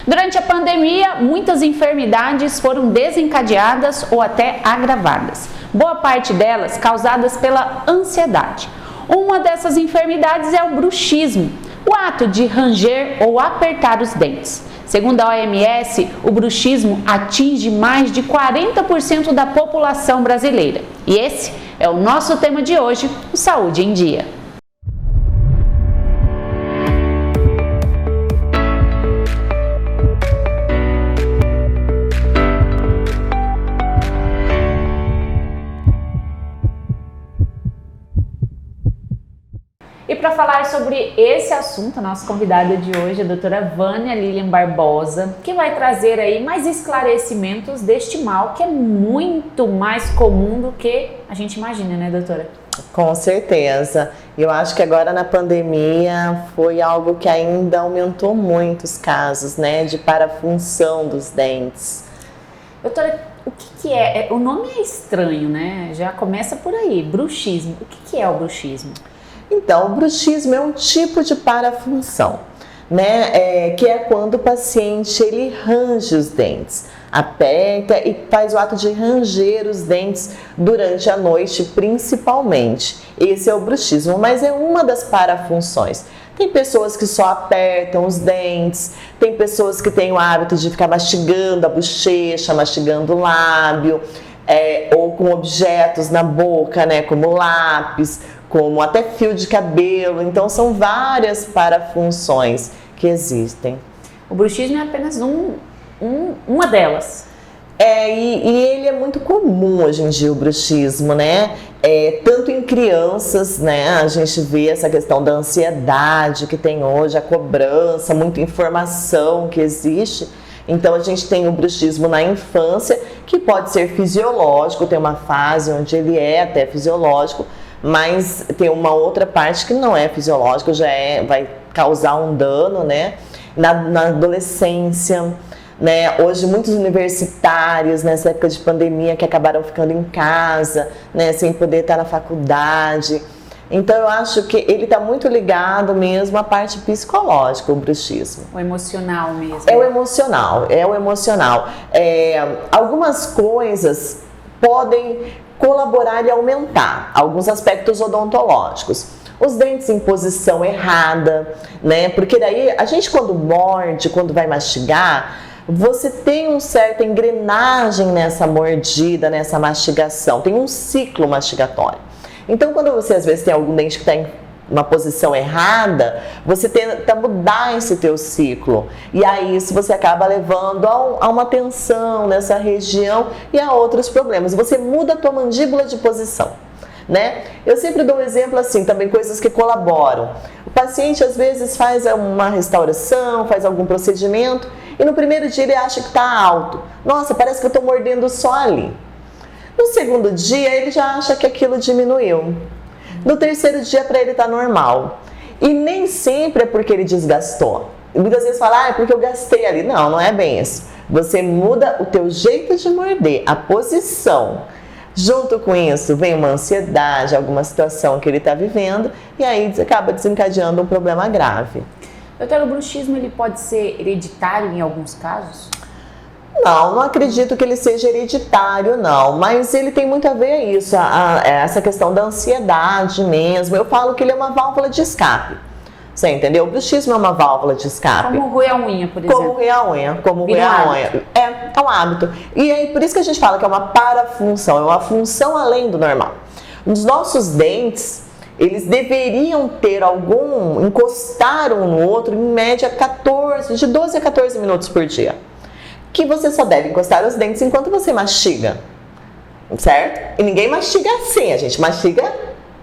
Durante a pandemia, muitas enfermidades foram desencadeadas ou até agravadas. Boa parte delas causadas pela ansiedade. Uma dessas enfermidades é o bruxismo, o ato de ranger ou apertar os dentes. Segundo a OMS, o bruxismo atinge mais de 40% da população brasileira. E esse é o nosso tema de hoje, o Saúde em Dia. E para falar sobre esse assunto, a nossa convidada de hoje é a doutora Vânia Lilian Barbosa, que vai trazer aí mais esclarecimentos deste mal que é muito mais comum do que a gente imagina, né, doutora? Com certeza. Eu acho que agora na pandemia foi algo que ainda aumentou muito os casos, né, de parafunção dos dentes. Doutora, o que é? O nome é estranho, né? Já começa por aí, bruxismo. O que é o bruxismo? Então, o bruxismo é um tipo de parafunção, né? Que é quando o paciente ele range os dentes, aperta e faz o ato de ranger os dentes durante a noite, principalmente. Esse é o bruxismo, mas é uma das parafunções. Tem pessoas que só apertam os dentes, tem pessoas que têm o hábito de ficar mastigando a bochecha, mastigando o lábio, ou com objetos na boca, né? Como lápis, como até fio de cabelo. Então são várias parafunções que existem. O bruxismo é apenas uma delas. E ele é muito comum hoje em dia, o bruxismo, né? Tanto em crianças, né? A gente vê essa questão da ansiedade que tem hoje, a cobrança, muita informação que existe. Então a gente tem o bruxismo na infância, que pode ser fisiológico, tem uma fase onde ele é até fisiológico, mas tem uma outra parte que não é fisiológica, vai causar um dano, né? Na adolescência, né? Hoje muitos universitários nessa época de pandemia que acabaram ficando em casa, né? Sem poder estar na faculdade. Então eu acho que ele está muito ligado mesmo à parte psicológica, o bruxismo. O emocional mesmo. É o emocional. Algumas coisas podem colaborar e aumentar alguns aspectos odontológicos. Os dentes em posição errada, né? Porque daí a gente quando morde, quando vai mastigar, você tem uma certa engrenagem nessa mordida, nessa mastigação, tem um ciclo mastigatório. Então quando você às vezes tem algum dente que está em uma posição errada, você tenta mudar esse teu ciclo. E aí isso você acaba levando a uma tensão nessa região e a outros problemas. Você muda a tua mandíbula de posição, né? Eu sempre dou um exemplo assim, também coisas que colaboram. O paciente às vezes faz uma restauração, faz algum procedimento e no primeiro dia ele acha que está alto. Nossa, parece que eu estou mordendo só ali. No segundo dia ele já acha que aquilo diminuiu. No terceiro dia para ele está normal. E nem sempre é porque ele desgastou. Muitas vezes fala, é porque eu gastei ali. Não, não é bem isso. Você muda o teu jeito de morder, a posição. Junto com isso vem uma ansiedade, alguma situação que ele está vivendo e aí acaba desencadeando um problema grave. Doutora, o bruxismo ele pode ser hereditário em alguns casos? Não acredito que ele seja hereditário, não, mas ele tem muito a ver isso, essa questão da ansiedade mesmo. Eu falo que ele é uma válvula de escape, você entendeu? O bruxismo é uma válvula de escape. Como roer a unha, por exemplo. Como roer a unha, É um hábito. E aí, por isso que a gente fala que é uma parafunção, é uma função além do normal. Os nossos dentes, eles deveriam ter encostar um no outro, em média de 12 a 14 minutos por dia. Que você só deve encostar os dentes enquanto você mastiga, certo? E ninguém mastiga assim, a gente mastiga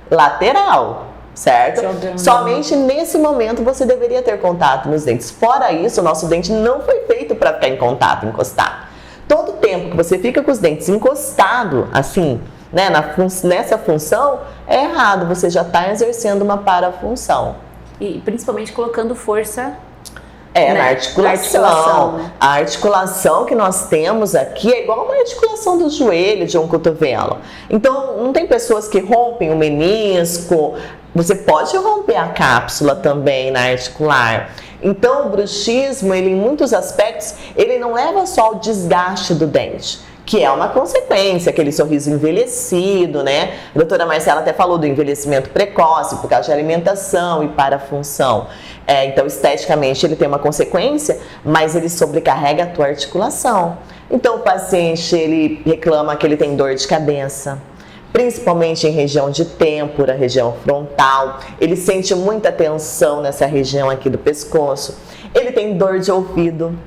lateral, certo? Somente nesse momento você deveria ter contato nos dentes. Fora isso, o nosso dente não foi feito para ficar em contato, encostado. Todo tempo que você fica com os dentes encostados, assim, né, nessa função, é errado, você já está exercendo uma parafunção. E principalmente colocando força Na articulação. A articulação que nós temos aqui é igual uma articulação do joelho, de um cotovelo. Então, não tem pessoas que rompem o menisco, você pode romper a cápsula também na articular. Então, o bruxismo, ele, em muitos aspectos, ele não leva só ao desgaste do dente, que é uma consequência, aquele sorriso envelhecido, né? A doutora Marcela até falou do envelhecimento precoce, por causa de alimentação e parafunção. Então, esteticamente, ele tem uma consequência, mas ele sobrecarrega a tua articulação. Então, o paciente, ele reclama que ele tem dor de cabeça, principalmente em região de têmpora, região frontal. Ele sente muita tensão nessa região aqui do pescoço. Ele tem dor de ouvido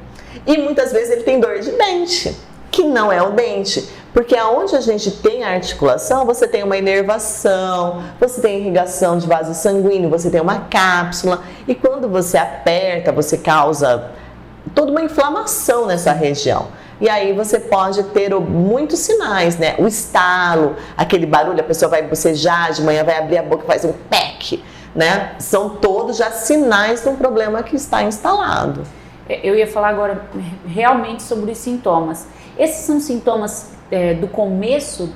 e muitas vezes ele tem dor de dente, que não é o dente, porque aonde a gente tem a articulação, você tem uma inervação, você tem irrigação de vaso sanguíneo, você tem uma cápsula, e quando você aperta, você causa toda uma inflamação nessa região. E aí você pode ter muitos sinais, né? O estalo, aquele barulho, a pessoa vai bocejar, de manhã vai abrir a boca e faz um pec, né? São todos já sinais de um problema que está instalado. Eu ia falar agora realmente sobre os sintomas. Esses são sintomas do começo,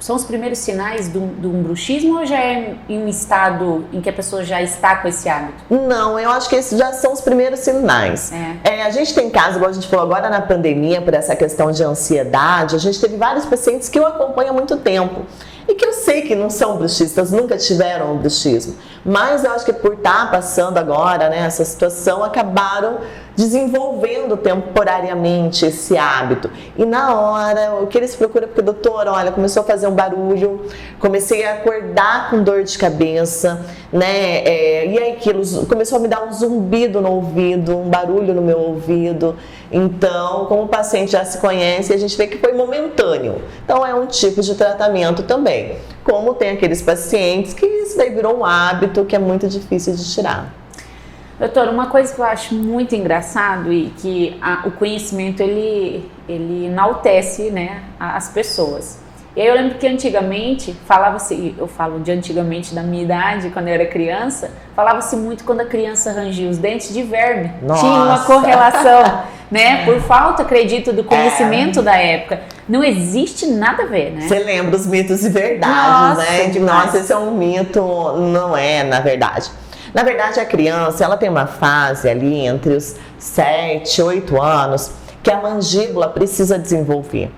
são os primeiros sinais de um bruxismo, ou já é em um estado em que a pessoa já está com esse hábito? Não, eu acho que esses já são os primeiros sinais. A gente tem casos, igual a gente falou agora na pandemia, por essa questão de ansiedade, a gente teve vários pacientes que eu acompanho há muito tempo. E que eu sei que não são bruxistas, nunca tiveram bruxismo. Mas eu acho que por estar passando agora, né, essa situação, acabaram desenvolvendo temporariamente esse hábito. E na hora, o que eles procuram, porque doutora, olha, começou a fazer um barulho, comecei a acordar com dor de cabeça, né, e aí aquilo começou a me dar um zumbido no ouvido, um barulho no meu ouvido. Então, como o paciente já se conhece, a gente vê que foi momentâneo. Então, é um tipo de tratamento também. Como tem aqueles pacientes que isso daí virou um hábito que é muito difícil de tirar. Doutora, uma coisa que eu acho muito engraçado e que o conhecimento ele enaltece, né, as pessoas. E aí eu lembro que antigamente, falava-se, eu falo de antigamente da minha idade, quando eu era criança, falava-se muito quando a criança rangia os dentes de verme. Nossa. Tinha uma correlação, né? Por falta, acredito, do conhecimento da época. Não existe nada a ver, né? Você lembra os mitos e verdades, né? Nossa, esse é um mito, não é, na verdade. Na verdade, a criança, ela tem uma fase ali entre os 7, 8 anos que a mandíbula precisa desenvolver.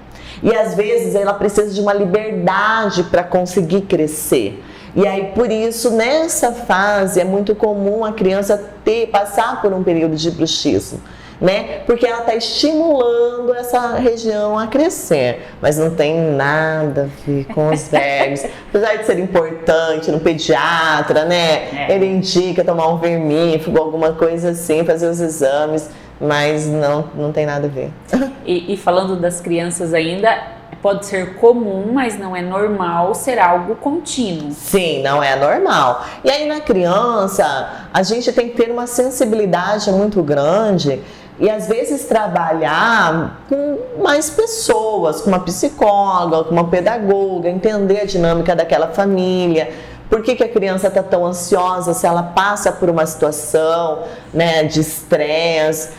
E às vezes ela precisa de uma liberdade para conseguir crescer. E aí por isso nessa fase é muito comum a criança passar por um período de bruxismo, né? Porque ela está estimulando essa região a crescer, mas não tem nada a ver com os vermes. Apesar de ser importante no pediatra, né? Ele indica tomar um vermífugo, alguma coisa assim, fazer os exames. Mas não tem nada a ver. E falando das crianças ainda, pode ser comum, mas não é normal ser algo contínuo. Sim, não é normal. E aí na criança, a gente tem que ter uma sensibilidade muito grande e às vezes trabalhar com mais pessoas, com uma psicóloga, com uma pedagoga, entender a dinâmica daquela família. Por que a criança está tão ansiosa se ela passa por uma situação, né, de estresse?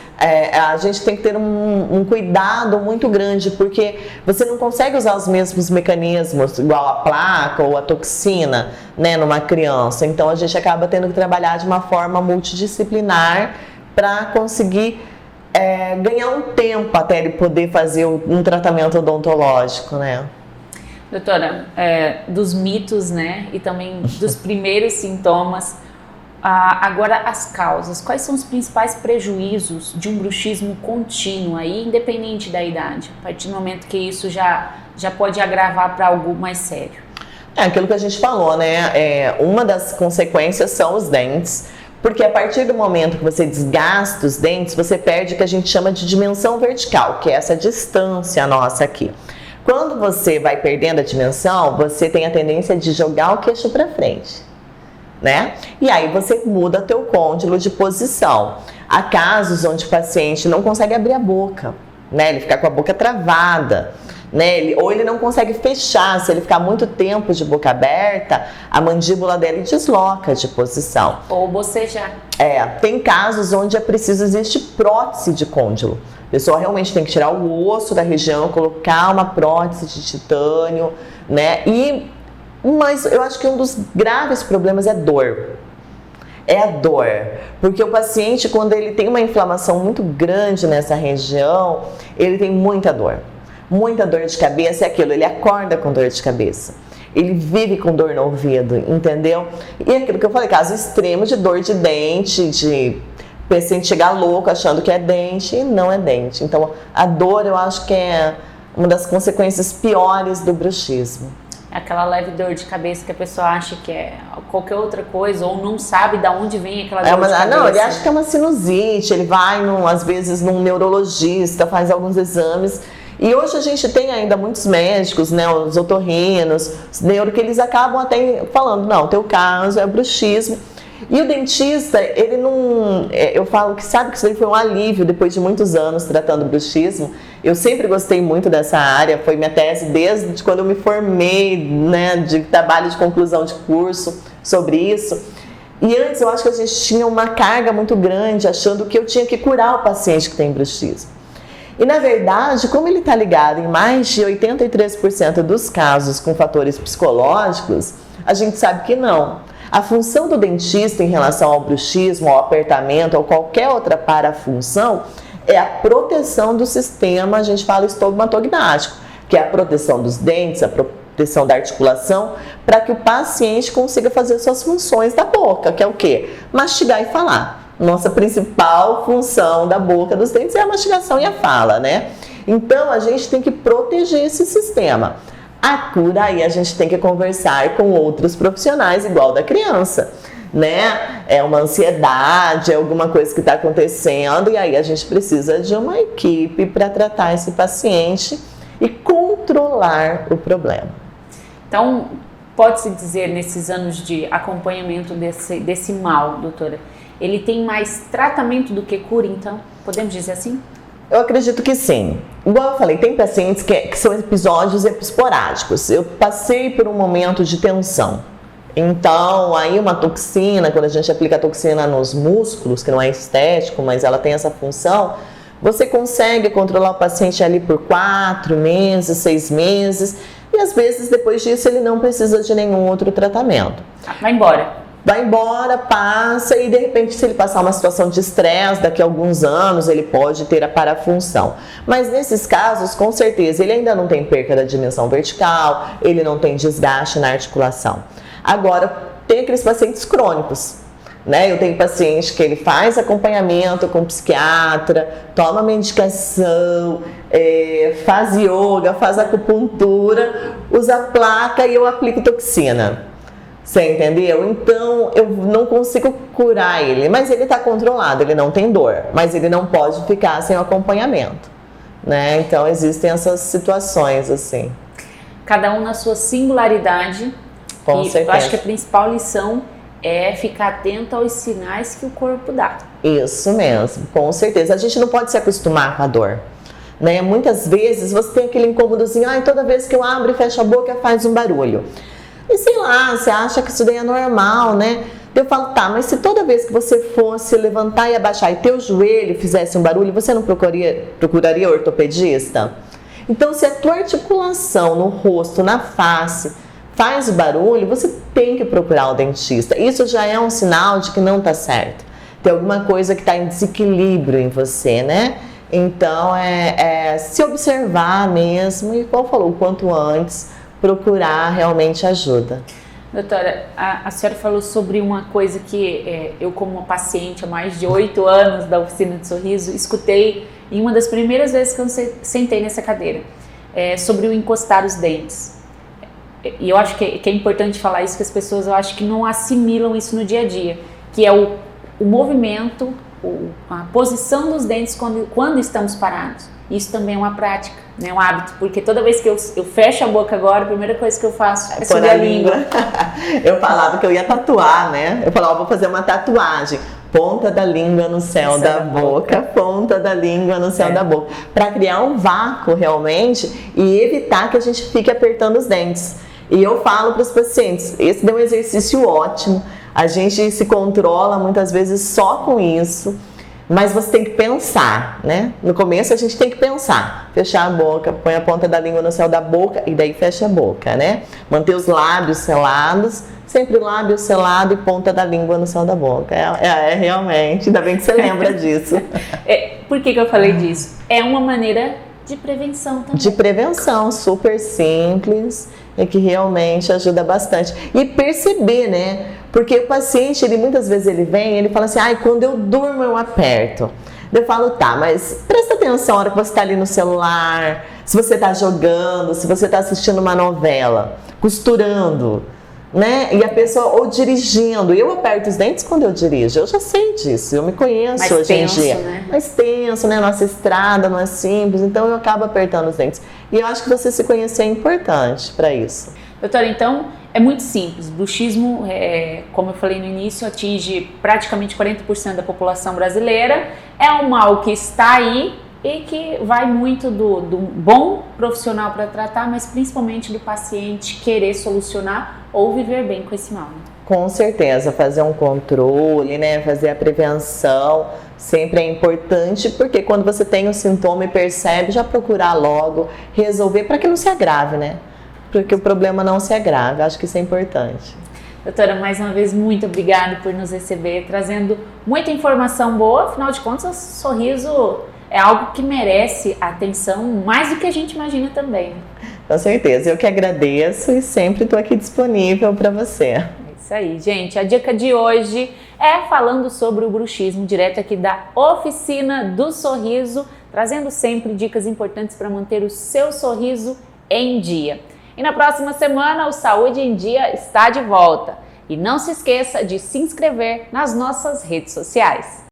A gente tem que ter um cuidado muito grande, porque você não consegue usar os mesmos mecanismos, igual a placa ou a toxina, né, numa criança. Então a gente acaba tendo que trabalhar de uma forma multidisciplinar para conseguir ganhar um tempo até ele poder fazer um tratamento odontológico, né? Doutora, dos mitos, né, e também dos primeiros sintomas, agora as causas. Quais são os principais prejuízos de um bruxismo contínuo, aí, independente da idade? A partir do momento que isso já pode agravar para algo mais sério. Aquilo que a gente falou, né? Uma das consequências são os dentes, porque a partir do momento que você desgasta os dentes, você perde o que a gente chama de dimensão vertical, que é essa distância nossa aqui. Quando você vai perdendo a dimensão, você tem a tendência de jogar o queixo para frente, né? E aí você muda teu côndilo de posição. Há casos onde o paciente não consegue abrir a boca, né? Ele fica com a boca travada. né? Ou ele não consegue fechar, se ele ficar muito tempo de boca aberta, a mandíbula dele desloca de posição. Ou bocejar. Tem casos onde é preciso, existe prótese de côndilo. A pessoa realmente tem que tirar o osso da região, colocar uma prótese de titânio, né? Mas eu acho que um dos graves problemas é dor. É a dor, porque o paciente, quando ele tem uma inflamação muito grande nessa região, ele tem muita dor de cabeça, é aquilo, ele acorda com dor de cabeça, ele vive com dor no ouvido, entendeu? E aquilo que eu falei, caso extremo de dor de dente, de paciente chegar louco achando que é dente e não é dente. Então, a dor eu acho que é uma das consequências piores do bruxismo. Aquela leve dor de cabeça que a pessoa acha que é qualquer outra coisa ou não sabe de onde vem aquela dor de cabeça. Não, ele acha que é uma sinusite, ele vai às vezes num neurologista, faz alguns exames. E hoje a gente tem ainda muitos médicos, né, os otorrinos, os neuro, que eles acabam até falando, não, teu caso é bruxismo. E o dentista, ele não... Eu falo que sabe que isso aí foi um alívio depois de muitos anos tratando bruxismo. Eu sempre gostei muito dessa área, foi minha tese desde quando eu me formei, né, de trabalho de conclusão de curso sobre isso. E antes eu acho que a gente tinha uma carga muito grande, achando que eu tinha que curar o paciente que tem bruxismo. E na verdade, como ele está ligado em mais de 83% dos casos com fatores psicológicos, a gente sabe que não. A função do dentista em relação ao bruxismo, ao apertamento ou qualquer outra parafunção é a proteção do sistema, a gente fala estomatognático, que é a proteção dos dentes, a proteção da articulação, para que o paciente consiga fazer suas funções da boca, que é o quê? Mastigar e falar. Nossa principal função da boca, dos dentes, é a mastigação e a fala, né? Então, a gente tem que proteger esse sistema. A cura, aí a gente tem que conversar com outros profissionais, igual da criança, né? É uma ansiedade, é alguma coisa que está acontecendo, e aí a gente precisa de uma equipe para tratar esse paciente e controlar o problema. Então, pode-se dizer, nesses anos de acompanhamento desse mal, doutora, ele tem mais tratamento do que cura, então? Podemos dizer assim? Eu acredito que sim. Igual eu falei, tem pacientes que são episódios esporádicos. Eu passei por um momento de tensão. Então, aí uma toxina, quando a gente aplica a toxina nos músculos, que não é estético, mas ela tem essa função, você consegue controlar o paciente ali por 4 meses, 6 meses, e às vezes depois disso ele não precisa de nenhum outro tratamento. Vai embora. Vai embora, passa, e de repente, se ele passar uma situação de estresse, daqui a alguns anos ele pode ter a parafunção. Mas nesses casos, com certeza, ele ainda não tem perca da dimensão vertical, ele não tem desgaste na articulação. Agora, tem aqueles pacientes crônicos, né? Eu tenho paciente que ele faz acompanhamento com psiquiatra, toma medicação, faz yoga, faz acupuntura, usa placa e eu aplico toxina. Você entendeu? Então, eu não consigo curar ele, mas ele está controlado, ele não tem dor, mas ele não pode ficar sem o acompanhamento, né? Então, existem essas situações, assim. Cada um na sua singularidade. Com certeza. Eu acho que a principal lição é ficar atento aos sinais que o corpo dá. Isso mesmo, com certeza. A gente não pode se acostumar com a dor, né? Muitas vezes você tem aquele incômodozinho, toda vez que eu abro e fecho a boca faz um barulho. E sei lá, você acha que isso daí é normal, né? Eu falo, tá, mas se toda vez que você fosse levantar e abaixar e teu joelho fizesse um barulho, você não procuraria ortopedista? Então, se a tua articulação no rosto, na face, faz o barulho, você tem que procurar o dentista. Isso já é um sinal de que não tá certo. Tem alguma coisa que está em desequilíbrio em você, né? Então, se observar mesmo e, como falou, o quanto antes, procurar realmente ajuda. Doutora, a senhora falou sobre uma coisa que eu, como uma paciente há mais de 8 anos da Oficina de Sorriso, escutei em uma das primeiras vezes que eu sentei nessa cadeira, sobre o encostar os dentes. E eu acho que é importante falar isso, que as pessoas, eu acho que não assimilam isso no dia a dia, que é o movimento, a posição dos dentes quando estamos parados. Isso também é uma prática, né? Um hábito, porque toda vez que eu fecho a boca agora, a primeira coisa que eu faço é subir a língua. Eu falava que eu ia tatuar, né? Eu falava, vou fazer uma tatuagem. ponta da língua no céu da boca, ponta da língua no céu da boca, para criar um vácuo realmente e evitar que a gente fique apertando os dentes. E eu falo para os pacientes, esse é um exercício ótimo, a gente se controla muitas vezes só com isso, mas você tem que pensar, né? No começo a gente tem que pensar, fechar a boca, põe a ponta da língua no céu da boca e daí fecha a boca, né? Manter os lábios selados, sempre lábio selado e ponta da língua no céu da boca. Realmente, ainda bem que você lembra disso. Por que eu falei disso? É uma maneira de prevenção também. De prevenção, super simples e que realmente ajuda bastante. E perceber, né? Porque o paciente, muitas vezes ele vem e ele fala assim, quando eu durmo eu aperto. Eu falo, tá, mas presta atenção na hora que você está ali no celular, se você está jogando, se você está assistindo uma novela, costurando, né? E a pessoa, ou dirigindo, eu aperto os dentes quando eu dirijo, eu já sei disso, eu me conheço mais hoje tenso, em dia. né? Mais tenso, né? Nossa estrada não é simples, então eu acabo apertando os dentes. E eu acho que você se conhecer é importante para isso. Doutora, então, é muito simples. Bruxismo, como eu falei no início, atinge praticamente 40% da população brasileira. É um mal que está aí e que vai muito do bom profissional para tratar, mas principalmente do paciente querer solucionar ou viver bem com esse mal. Né? Com certeza, fazer um controle, né? Fazer a prevenção sempre é importante, porque quando você tem um sintoma e percebe, já procurar logo, resolver para que não se agrave, né? Porque o problema não se agrave, acho que isso é importante. Doutora, mais uma vez, muito obrigada por nos receber, trazendo muita informação boa, afinal de contas, o sorriso é algo que merece atenção, mais do que a gente imagina também. Com certeza, eu que agradeço e sempre estou aqui disponível para você. É isso aí, gente. A dica de hoje é falando sobre o bruxismo, direto aqui da Oficina do Sorriso, trazendo sempre dicas importantes para manter o seu sorriso em dia. E na próxima semana o Saúde em Dia está de volta. E não se esqueça de se inscrever nas nossas redes sociais.